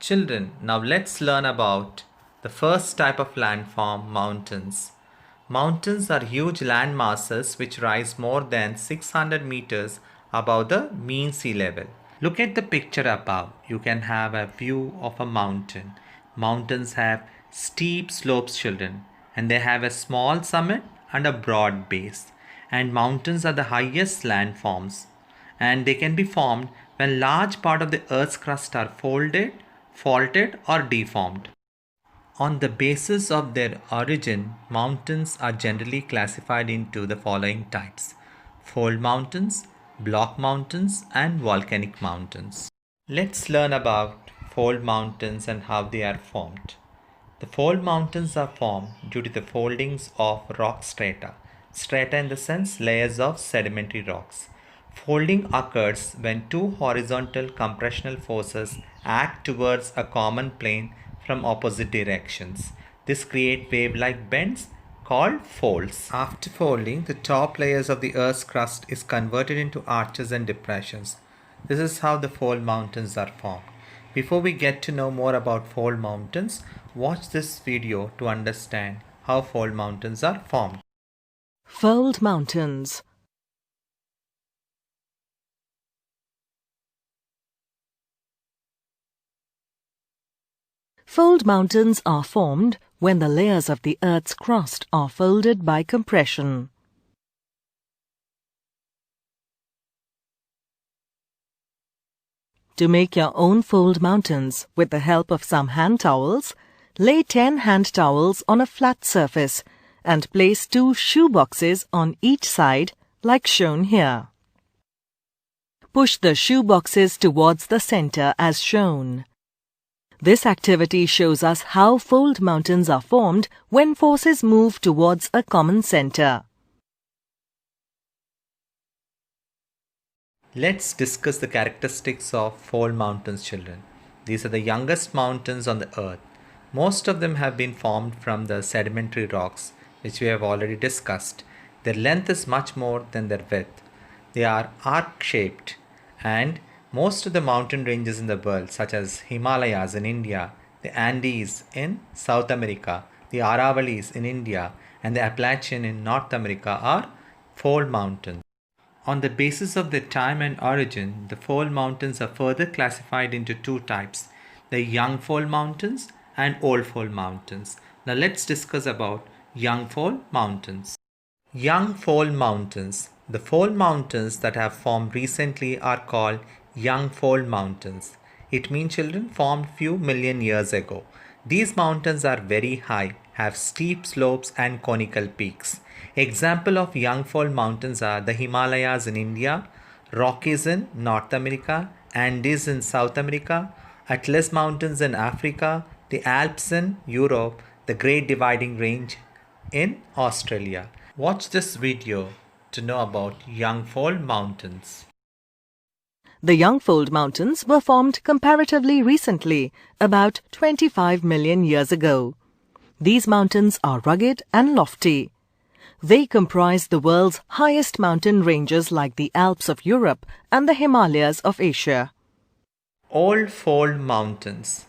Children, now let's learn about the first type of landform, mountains. Mountains are huge land masses which rise more than 600 meters above the mean sea level. Look at the picture above. You can have a view of a mountain. Mountains have steep slopes, children, and they have a small summit and a broad base. And mountains are the highest landforms, and they can be formed when large part of the Earth's crust are folded, faulted, or deformed. On the basis of their origin, mountains are generally classified into the following types: fold mountains, block mountains, and volcanic mountains. Let's learn about fold mountains and how they are formed. The fold mountains are formed due to the foldings of rock strata. Strata in the sense layers of sedimentary rocks. Folding occurs when two horizontal compressional forces act towards a common plane from opposite directions. This creates wave-like bends called folds. After folding, the top layers of the Earth's crust is converted into arches and depressions. This is how the fold mountains are formed. Before we get to know more about fold mountains, watch this video to understand how fold mountains are formed. Fold mountains. Fold mountains are formed when the layers of the Earth's crust are folded by compression. To make your own fold mountains with the help of some hand towels, lay 10 hand towels on a flat surface and place 2 shoe boxes on each side like shown here. Push the shoe boxes towards the center as shown. This activity shows us how fold mountains are formed when forces move towards a common center. Let's discuss the characteristics of fold mountains, children. These are the youngest mountains on the earth. Most of them have been formed from the sedimentary rocks, which we have already discussed. Their length is much more than their width. They are arc-shaped, and most of the mountain ranges in the world, such as Himalayas in India, the Andes in South America, the Aravallis in India, and the Appalachian in North America, are fold mountains. On the basis of their time and origin, the fold mountains are further classified into two types: the young fold mountains and old fold mountains. Now let's discuss about young fold mountains. Young fold mountains. The fold mountains that have formed recently are called young fold mountains. It means, children, formed few million years ago. These mountains are very high, have steep slopes and conical peaks. Example of young fold mountains are the Himalayas in India, Rockies in North America, Andes in South America, Atlas Mountains in Africa, the Alps in Europe, the Great Dividing Range in Australia. Watch this video to know about young fold mountains. The young fold mountains were formed comparatively recently, about 25 million years ago. These mountains are rugged and lofty. They comprise the world's highest mountain ranges like the Alps of Europe and the Himalayas of Asia. Old fold mountains.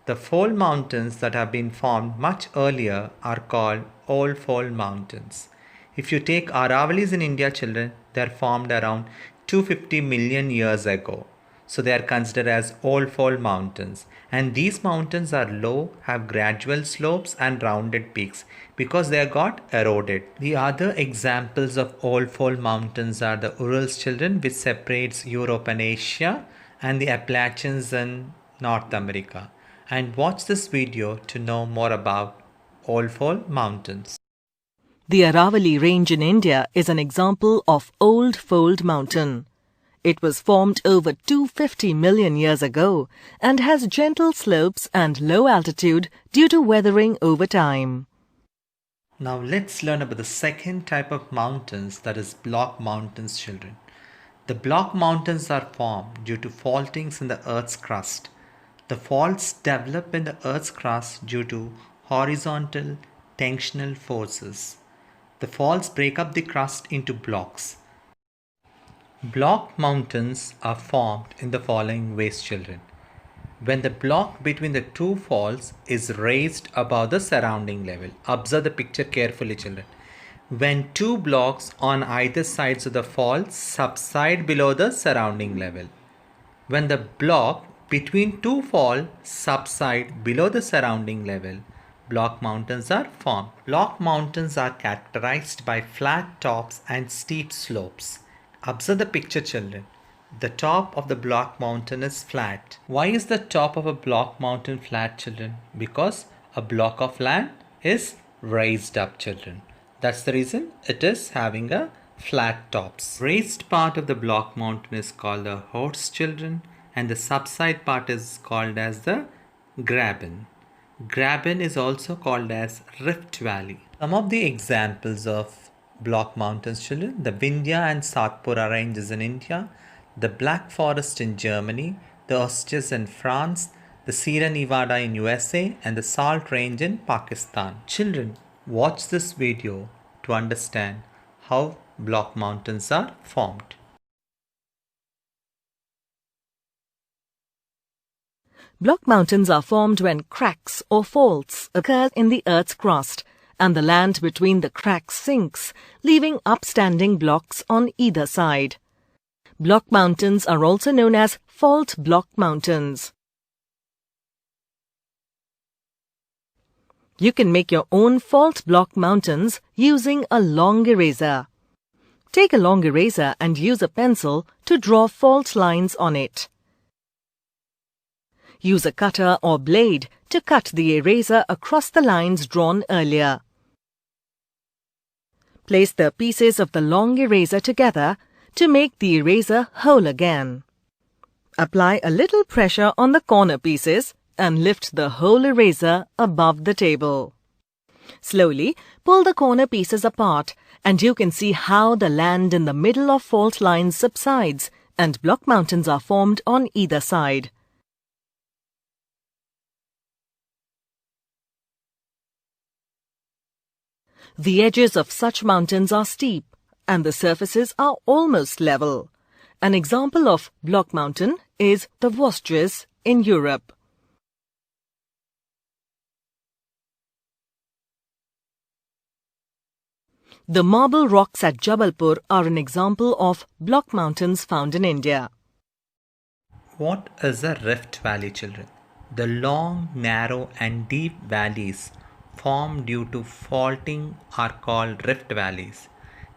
The fold mountains that have been formed much earlier are called old fold mountains. If you take Aravallis in India, children, they are formed around 250 million years ago. So they are considered as old fold mountains. And these mountains are low, have gradual slopes and rounded peaks because they got eroded. The other examples of old fold mountains are the Urals, children, which separates Europe and Asia, and the Appalachians in North America. And watch this video to know more about old fold mountains. The Aravalli Range in India is an example of old fold mountain. It was formed over 250 million years ago and has gentle slopes and low altitude due to weathering over time. Now let's learn about the second type of mountains, that is block mountains, children. The block mountains are formed due to faultings in the Earth's crust. The faults develop in the Earth's crust due to horizontal tensional forces. The faults break up the crust into blocks. Block mountains are formed in the following ways, children. when the block between the two falls is raised above the surrounding level. Observe the picture carefully, children. When two blocks on either sides of the fall subside below the surrounding level. When the block between two falls subside below the surrounding level, block mountains are formed. Block mountains are characterized by flat tops and steep slopes. Observe the picture, children. The top of the block mountain is flat. Why is the top of a block mountain flat, children? Because a block of land is raised up, children. That's the reason it is having a flat tops. Raised part of the block mountain is called the horse, children, and the subside part is called as the graben. Graben is also called as rift valley. Some of the examples of block mountains, children: the Vindhya and Satpura ranges in India, the Black Forest in Germany, the Vosges in France, the Sierra Nevada in USA, and the Salt Range in Pakistan. Children, watch this video to understand how block mountains are formed. Block mountains are formed when cracks or faults occur in the Earth's crust and the land between the cracks sinks, leaving upstanding blocks on either side. Block mountains are also known as fault block mountains. You can make your own fault block mountains using a long eraser. Take a long eraser and use a pencil to draw fault lines on it. Use a cutter or blade to cut the eraser across the lines drawn earlier. Place the pieces of the long eraser together to make the eraser whole again. Apply a little pressure on the corner pieces and lift the whole eraser above the table. Slowly pull the corner pieces apart and you can see how the land in the middle of fault lines subsides and block mountains are formed on either side. The edges of such mountains are steep and the surfaces are almost level. An example of block mountain is the Vosges in Europe. The marble rocks at Jabalpur are an example of block mountains found in India. What is a rift valley, children? The long, narrow and deep valleys formed due to faulting are called rift valleys.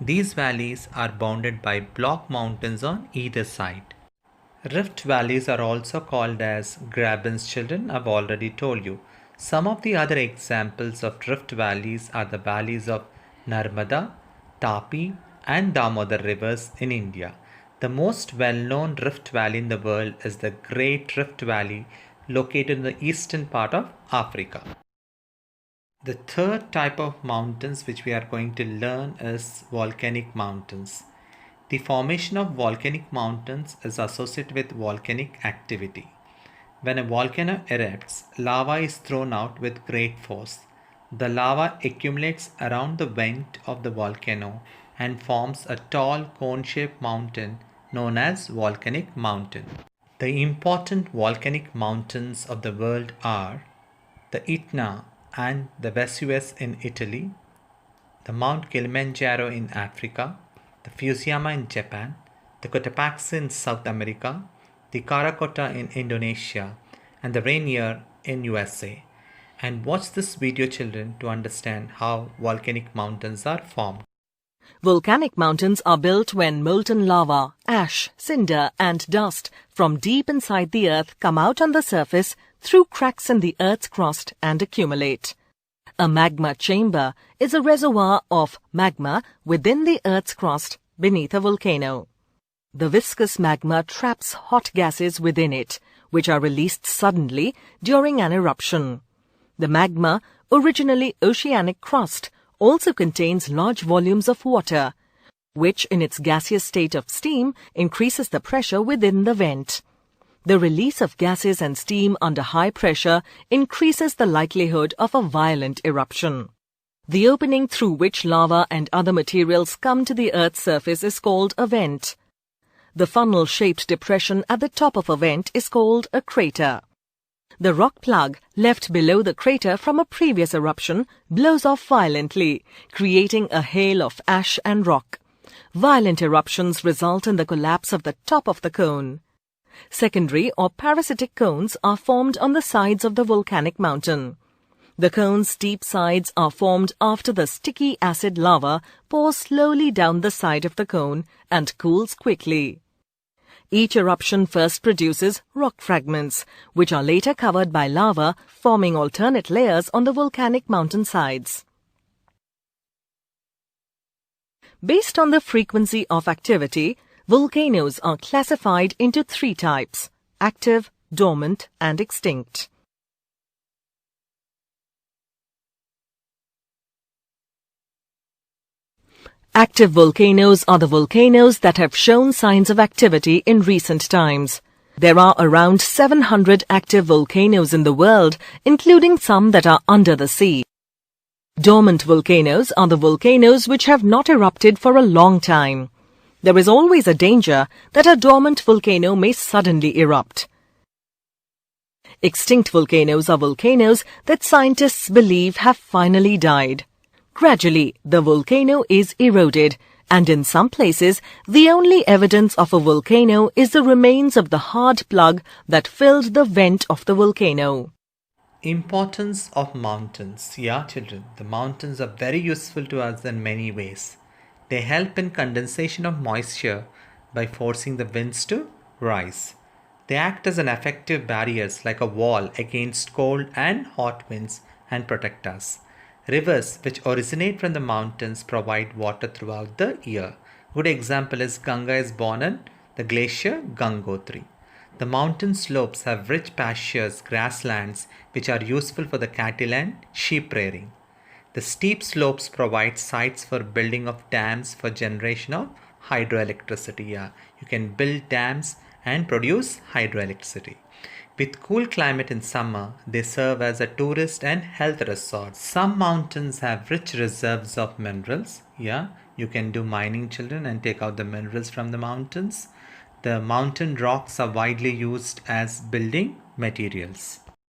These valleys are bounded by block mountains on either side. Rift valleys are also called as grabens, children. I've already told you. Some of the other examples of rift valleys are the valleys of Narmada, Tapi and Damodar rivers in India. The most well-known rift valley in the world is the Great Rift Valley located in the eastern part of Africa. The third type of mountains which we are going to learn is volcanic mountains. The formation of volcanic mountains is associated with volcanic activity. When a volcano erupts, lava is thrown out with great force. The lava accumulates around the vent of the volcano and forms a tall cone-shaped mountain known as volcanic mountain. The important volcanic mountains of the world are the Etna and the Vesuvius in Italy, the Mount Kilimanjaro in Africa, the Fusiyama in Japan, the Cotopaxi in South America, the Krakatoa in Indonesia, and the Rainier in USA. And watch this video, children, to understand how volcanic mountains are formed. Volcanic mountains are built when molten lava, ash, cinder and dust from deep inside the earth come out on the surface through cracks in the Earth's crust and accumulate. A magma chamber is a reservoir of magma within the Earth's crust beneath a volcano. The viscous magma traps hot gases within it, which are released suddenly during an eruption. The magma, originally oceanic crust, also contains large volumes of water, which in its gaseous state of steam increases the pressure within the vent. The release of gases and steam under high pressure increases the likelihood of a violent eruption. The opening through which lava and other materials come to the Earth's surface is called a vent. The funnel-shaped depression at the top of a vent is called a crater. The rock plug left below the crater from a previous eruption blows off violently, creating a hail of ash and rock. Violent eruptions result in the collapse of the top of the cone. Secondary or parasitic cones are formed on the sides of the volcanic mountain. The cone's steep sides are formed after the sticky acid lava pours slowly down the side of the cone and cools quickly. Each eruption first produces rock fragments, which are later covered by lava, forming alternate layers on the volcanic mountain sides. Based on the frequency of activity, volcanoes are classified into three types: active, dormant, and extinct. Active volcanoes are the volcanoes that have shown signs of activity in recent times. There are around 700 active volcanoes in the world, including some that are under the sea. Dormant volcanoes are the volcanoes which have not erupted for a long time. There is always a danger that a dormant volcano may suddenly erupt. Extinct volcanoes are volcanoes that scientists believe have finally died. Gradually, the volcano is eroded, and in some places, the only evidence of a volcano is the remains of the hard plug that filled the vent of the volcano. Importance of mountains. Yeah, children, the mountains are very useful to us in many ways. They help in condensation of moisture by forcing the winds to rise. They act as an effective barriers like a wall against cold and hot winds and protect us. Rivers which originate from the mountains provide water throughout the year. Good example is Ganga is born in the glacier Gangotri. The mountain slopes have rich pastures, grasslands which are useful for the cattle and sheep rearing. The steep slopes provide sites for building of dams for generation of hydroelectricity. Yeah, you can build dams and produce hydroelectricity. With cool climate in summer, they serve as a tourist and health resort. Some mountains have rich reserves of minerals. Yeah, you can do mining, children, and take out the minerals from the mountains. The mountain rocks are widely used as building materials.